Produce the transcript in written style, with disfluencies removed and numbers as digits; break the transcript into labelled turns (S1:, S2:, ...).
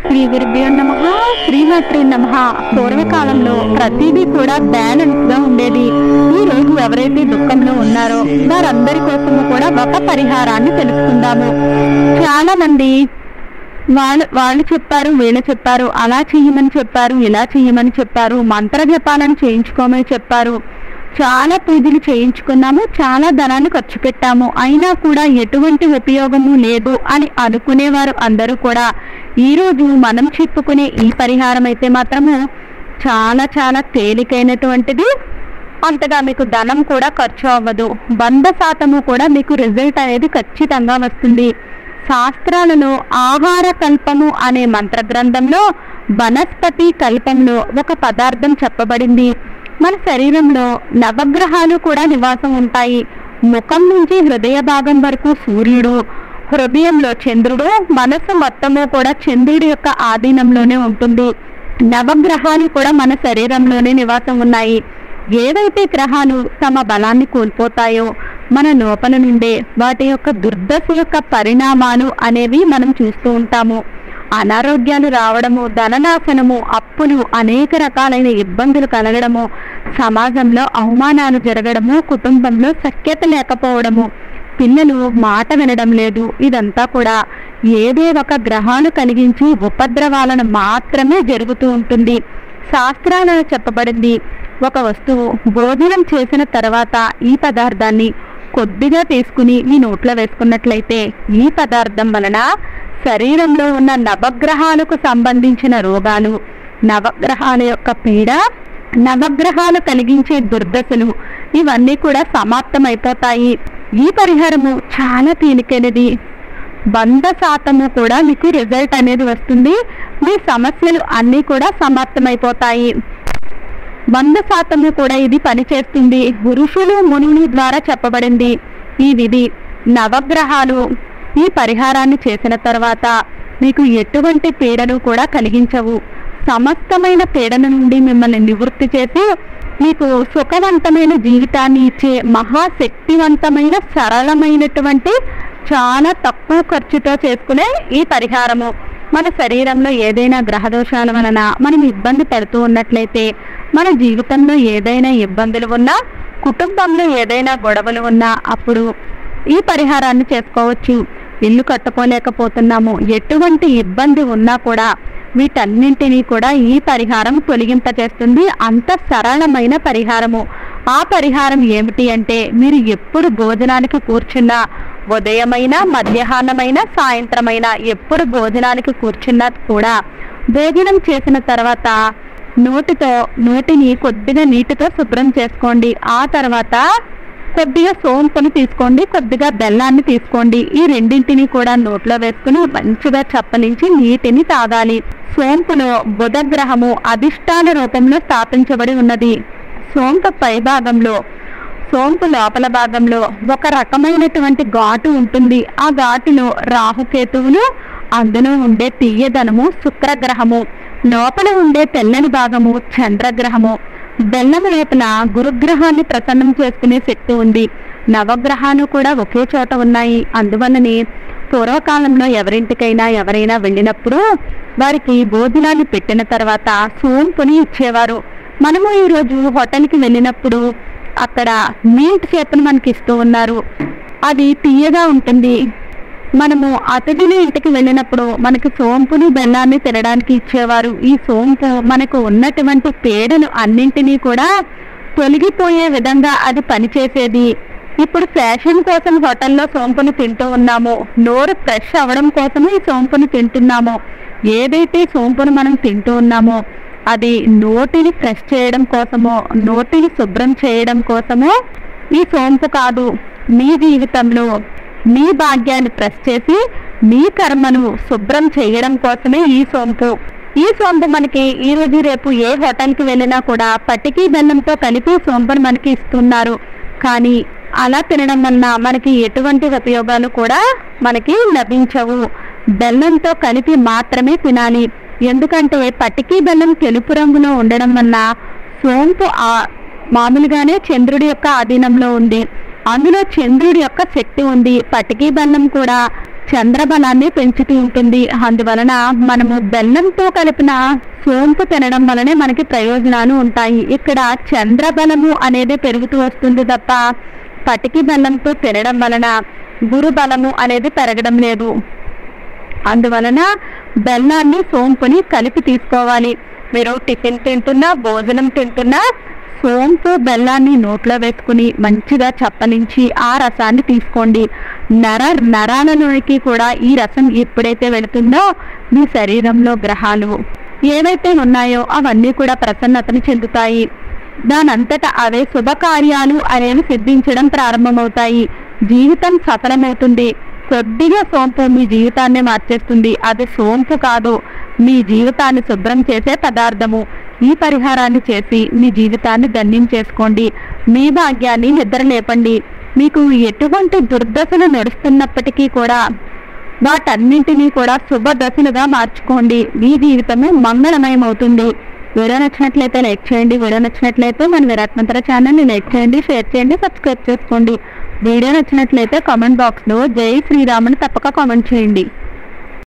S1: శ్రీ గురుభ్యో నమః. శ్రీమాత్రే నమః. పూర్వకాలంలో ప్రతిదీ కూడా బ్యాలెన్స్ గా ఉండేది. ఈ రోజు ఎవరైతే దుఃఖంలో ఉన్నారో వారందరి కోసము కూడా ఒక పరిహారాన్ని తెలుసుకుందాము. చాలా మంది వాళ్ళు చెప్పారు, వీళ్ళు చెప్పారు, అలా చెయ్యమని చెప్పారు, ఇలా చెయ్యమని చెప్పారు, మంత్ర జపాలను చేయించుకోమని చెప్పారు, చాలా పూజలు చేయించుకున్నాము, చాలా ధనాన్ని ఖర్చు పెట్టాము, అయినా కూడా ఎటువంటి ఉపయోగము లేదు అని అనుకునేవారు అందరూ కూడా ఈరోజు మనం చెప్పుకునే ఈ పరిహారం అయితే మాత్రము చాలా చాలా తేలికైనటువంటిది. అంతగా మీకు ధనం కూడా ఖర్చు అవ్వదు. 100% కూడా మీకు రిజల్ట్ అనేది ఖచ్చితంగా వస్తుంది. శాస్త్రాలలో ఆహార కల్పము అనే మంత్ర గ్రంథంలో వనస్పతి కల్పంలో ఒక పదార్థం చెప్పబడింది. మన శరీరంలో నవగ్రహాలు కూడా నివాసం ఉంటాయి. ముఖం నుంచి హృదయ భాగం వరకు సూర్యుడు, హృదయంలో చంద్రుడు, మనసు మొత్తము కూడా చంద్రుడి యొక్క ఆధీనంలోనే ఉంటుంది. నవగ్రహాలు కూడా మన శరీరంలోనే నివాసం ఉన్నాయి. ఏవైతే గ్రహాలు తమ బలాన్ని కోల్పోతాయో మన లోపల నుండే వాటి యొక్క దుర్దశ యొక్క పరిణామాలు అనేవి మనం చూస్తూ ఉంటాము. అనారోగ్యాలు రావడము, ధననాశనము, అప్పులు, అనేక రకాలైన ఇబ్బందులు కలగడము, సమాజంలో అవమానాలు జరగడము, కుటుంబంలో సఖ్యత లేకపోవడము, పిల్లలు మాట వినడం లేదు, ఇదంతా కూడా ఏదో ఒక గ్రహాలు కలిగించి ఉపద్రవాలను మాత్రమే జరుగుతూ ఉంటుంది. శాస్త్రాలలో చెప్పబడింది, ఒక వస్తువు భోజనం చేసిన తర్వాత ఈ పదార్థాన్ని కొద్దిగా తీసుకుని మీ నోట్లో వేసుకున్నట్లయితే ఈ పదార్థం వలన శరీరంలో ఉన్న నవగ్రహాలకు సంబంధించిన రోగాలు, నవగ్రహాల యొక్క పీడ, నవగ్రహాలు కలిగించే దుర్దశలు ఇవన్నీ కూడా సమాప్తమైపోతాయి. ఈ పరిహారము చాలా తేలికైనది. 100% కూడా మీకు రిజల్ట్ అనేది వస్తుంది. మీ సమస్యలు అన్నీ కూడా సమాప్తమైపోతాయి. 100% కూడా ఇది పనిచేస్తుంది. ఋషులు మునుల ద్వారా చెప్పబడింది ఈ విధి. నవగ్రహాలు ఈ పరిహారాన్ని చేసిన తర్వాత మీకు ఎటువంటి పీడను కూడా కలిగించవు. సమస్తమైన పీడన నుండి మిమ్మల్ని నివృత్తి చేసి మీకు సుఖవంతమైన జీవితాన్ని ఇచ్చే మహాశక్తివంతమైన సరళమైనటువంటి చాలా తక్కువ ఖర్చుతో చేసుకునే ఈ పరిహారము మన శరీరంలో ఏదైనా గ్రహదోషాల వలన మనం ఇబ్బంది పడుతూ ఉన్నట్లయితే, మన జీవితంలో ఏదైనా ఇబ్బందులు ఉన్నా, కుటుంబంలో ఏదైనా గొడవలు ఉన్నా అప్పుడు ఈ పరిహారాన్ని చేసుకోవచ్చు. ఇల్లు కట్టుకోలేకపోతున్నాము, ఎటువంటి ఇబ్బంది ఉన్నా కూడా వీటన్నింటినీ కూడా ఈ పరిహారం తొలగింపచేస్తుంది. అంత సరళమైన పరిహారము. ఆ పరిహారం ఏమిటి అంటే, మీరు ఎప్పుడు భోజనానికి కూర్చున్నా, ఉదయమైనా, మధ్యాహ్నమైనా, సాయంత్రమైనా ఎప్పుడు భోజనానికి కూర్చున్నా కూడా భోజనం చేసిన తర్వాత నోటిని కొద్దిగా నీటితో శుభ్రం చేసుకోండి. ఆ తర్వాత కొద్దిగా సోంపుని తీసుకోండి, కొద్దిగా బెల్లాన్ని తీసుకోండి. ఈ రెండింటిని కూడా నోట్లో వేసుకుని మంచిగా చప్పలించి నీటిని తాగాలి. సోంపులో బుధ గ్రహము అధిష్టాన రూపంలో స్థాపించబడి ఉన్నది. సోంపు పై భాగంలో, సోంపు లోపల భాగంలో ఒక రకమైనటువంటి ఘాటు ఉంటుంది. ఆ ఘాటులో రాహుకేతువులు, అందులో ఉండే తీయదనము శుక్రగ్రహము, లోపల ఉండే తెల్లని భాగము చంద్రగ్రహము, బెల్లం లోపల గురుగ్రహాన్ని ప్రసన్నం చేసుకునే శక్తి ఉంది. నవగ్రహాలు కూడా ఒకే చోట ఉన్నాయి. అందువల్లనే పూర్వకాలంలో ఎవరైనా వెళ్ళినప్పుడు వారికి భోజనాన్ని పెట్టిన తర్వాత సోంపుని ఇచ్చేవారు. మనము ఈరోజు హోటల్కి వెళ్ళినప్పుడు అక్కడ మీట్ చేపను మనకి ఇస్తూ ఉన్నారు. అది తీయగా ఉంటుంది. మనము అతిథులు ఇంటికి వెళ్ళినప్పుడు మనకి సోంపుని బెల్లాన్ని తినడానికి ఇచ్చేవారు. ఈ సోంపు మనకు ఉన్నటువంటి పేడను అన్నింటినీ కూడా తొలగిపోయే విధంగా అది పనిచేసేది. ఇప్పుడు ఫ్యాషన్ కోసం హోటల్లో సోంపును తింటూ ఉన్నాము, నోరు ఫ్రెష్ అవ్వడం కోసము ఈ సోంపును తింటున్నాము. ఏదైతే సోంపును మనం తింటూ ఉన్నామో అది నోటిని ఫ్రెష్ చేయడం కోసమో, నోటిని శుభ్రం చేయడం కోసమో ఈ సోంపు కాదు. మీ జీవితంలో మీ భాగ్యాన్ని ప్రెస్ చేసి మీ కర్మను శుభ్రం చేయడం కోసమే ఈ సోంపు. ఈ సోంపు మనకి ఈ రోజు రేపు ఏ హోటల్కి వెళ్ళినా కూడా పటికి బెల్లంతో కలిపి సోంపును మనకి ఇస్తున్నారు. కానీ అలా తినడం వలన మనకి ఎటువంటి ఉపయోగాలు కూడా మనకి లభించవు. బెల్లంతో కలిపి మాత్రమే తినాలి. ఎందుకంటే పటికి బెల్లం తెలుపు రంగులో ఉండడం వల్ల సోంపు మామూలుగానే చంద్రుడి యొక్క ఆధీనంలో ఉంది. అందులో చంద్రుడి యొక్క శక్తి ఉంది. పటికి బెల్లం కూడా చంద్రబలాన్ని పెంచుతూ ఉంటుంది. అందువలన మనము బెల్లంతో కలిపిన సోంపు తినడం వలనే మనకి ప్రయోజనాలు ఉంటాయి. ఇక్కడ చంద్రబలము అనేది పెరుగుతూ వస్తుంది తప్ప పటికి బెల్లంతో తినడం వలన గురు బలము అనేది పెరగడం లేదు. అందువలన బెల్లాన్ని సోంపుని కలిపి తీసుకోవాలి. మీరు టిఫిన్ తింటున్నా, భోజనం తింటున్నా సోంపు బెల్లాన్ని నోట్లో వేసుకుని మంచిగా చప్పలించి ఆ రసాన్ని తీసుకోండి. నరాలలోకి కూడా ఈ రసం ఎప్పుడైతే వెళుతుందో మీ శరీరంలో గ్రహాలు ఏవైతే ఉన్నాయో అవన్నీ కూడా ప్రసన్నతను చెందుతాయి. దానంతటా అవే శుభకార్యాలు అనేవి సిద్ధించడం ప్రారంభమవుతాయి. జీవితం సఫలమవుతుంది. కొద్దిగా సోంపు మీ జీవితాన్ని మార్చేస్తుంది. అది సోంపు కాదు, మీ జీవితాన్ని శుభ్రం చేసే పదార్థము. ఈ పరిహారాన్ని చేసి మీ జీవితాన్ని ధన్యం చేసుకోండి. మీ భాగ్యాన్ని నిద్రలేపండి. మీకు ఎటువంటి దుర్దశలు నడుస్తున్నప్పటికీ కూడా వాటన్నింటినీ కూడా శుభ దశలుగా మార్చుకోండి. మీ జీవితమే మంగళమయం అవుతుంది. వీడియో నచ్చినట్లయితే లైక్ చేయండి. వీడియో నచ్చినట్లయితే మన విరాట్ మంత్ర ఛానల్ని లైక్ చేయండి, షేర్ చేయండి, సబ్స్క్రైబ్ చేసుకోండి. వీడియో నచ్చినట్లయితే కామెంట్ బాక్స్లో జై శ్రీరామ్ అని తప్పక కామెంట్ చేయండి.